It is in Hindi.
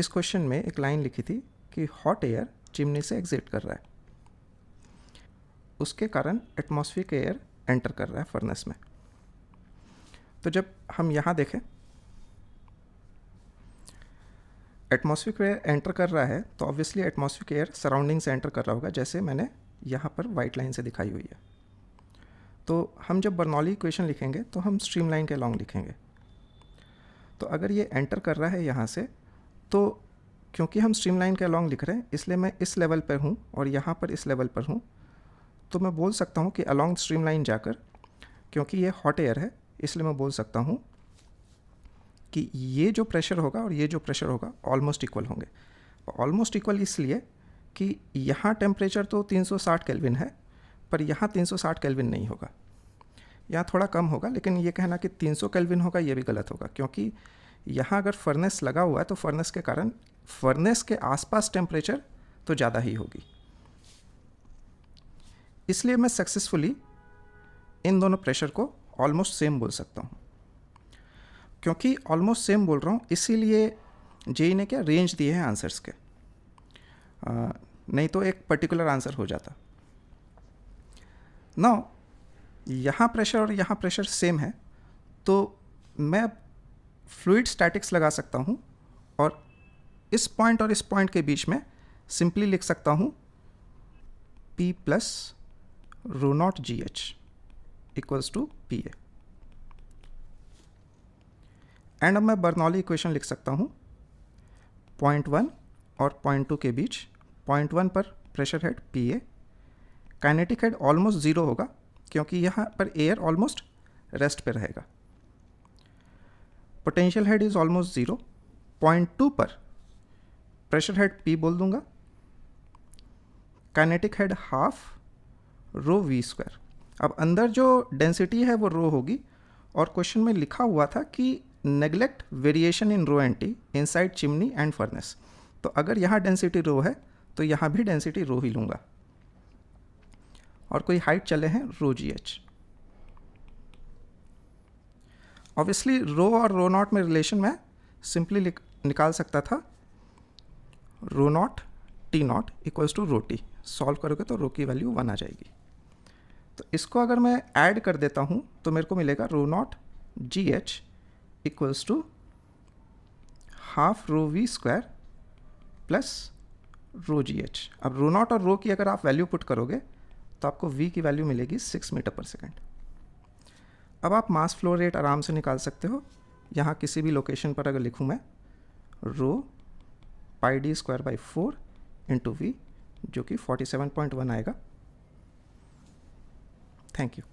इस क्वेश्चन में एक लाइन लिखी थी कि हॉट एयर चिमनी से एग्जिट कर रहा है, उसके कारण एटमॉस्फेरिक एयर एंटर कर रहा है फर्नेस में। तो जब हम यहाँ देखें, एटमॉस्फेरिक एयर एंटर कर रहा है तो ऑब्वियसली एटमॉस्फेरिक एयर सराउंडिंग से एंटर कर रहा होगा, जैसे मैंने यहाँ पर वाइट लाइन से दिखाई हुई है। तो हम जब बर्नौली इक्वेशन लिखेंगे तो हम स्ट्रीमलाइन के अलॉन्ग लिखेंगे। तो अगर ये एंटर कर रहा है यहाँ से, तो क्योंकि हम स्ट्रीमलाइन के अलॉन्ग लिख रहे हैं इसलिए मैं इस लेवल पर हूँ और यहाँ पर इस लेवल पर हूँ, तो मैं बोल सकता हूँ कि अलॉन्ग स्ट्रीमलाइन जाकर, क्योंकि ये हॉट एयर है इसलिए मैं बोल सकता हूँ कि ये जो प्रेशर होगा और ये जो प्रेशर होगा ऑलमोस्ट इक्वल होंगे। ऑलमोस्ट इक्वल इसलिए कि यहाँ टेम्परेचर तो 360 केल्विन है, पर यहाँ 360 केल्विन नहीं होगा, यहाँ थोड़ा कम होगा। लेकिन ये कहना कि 300 केल्विन होगा ये भी गलत होगा, क्योंकि यहाँ अगर फर्नेस लगा हुआ है तो फर्नेस के कारण फर्नेस के आसपास टेम्परेचर तो ज़्यादा ही होगी। इसलिए मैं सक्सेसफुली इन दोनों प्रेशर को ऑलमोस्ट सेम बोल सकता हूँ। क्योंकि ऑलमोस्ट सेम बोल रहा हूँ इसीलिए जेई ने क्या रेंज दिए हैं आंसर्स के, नहीं तो एक पर्टिकुलर आंसर हो जाता। नाउ यहाँ प्रेशर और यहाँ प्रेशर सेम है, तो मैं फ्लूइड स्टैटिक्स लगा सकता हूँ और इस पॉइंट और इस पॉइंट के बीच में सिंपली लिख सकता हूँ P plus rho naught GH equals to PA। And अब मैं बर्नौली इक्वेशन लिख सकता हूँ पॉइंट 1 और पॉइंट 2 के बीच। पॉइंट 1 पर pressure head PA, kinetic head almost zero होगा क्योंकि यहाँ पर एयर ऑलमोस्ट रेस्ट पे रहेगा। Potential head is almost zero. Point 2 पर प्रेशर हेड P बोल दूंगा, kinetic head half rho V square. अब अंदर जो डेंसिटी है वो रो होगी, और क्वेश्चन में लिखा हुआ था कि neglect variation in rho and T inside chimney and furnace. तो अगर यहाँ डेंसिटी रो है तो यहाँ भी डेंसिटी रो ही लूँगा, और कोई हाइट चले हैं रो GH। ऑब्वियसली रो और रो नॉट में रिलेशन मैं सिंपली निकाल सकता था, rho naught T naught equals to rho T. Solve करोगे तो रो की वैल्यू 1 आ जाएगी। तो इसको अगर मैं ऐड कर देता हूँ तो मेरे को मिलेगा rho naught GH equals to half rho V square plus rho GH। अब रो नॉट और रो की अगर आप वैल्यू पुट करोगे तो आपको V की वैल्यू मिलेगी 6 मीटर पर सेकेंड। अब आप मास फ्लो रेट आराम से निकाल सकते हो। यहाँ किसी भी लोकेशन पर अगर लिखूँ मैं rho pi D square by 4 into V, जो कि 47.1 आएगा। Thank you.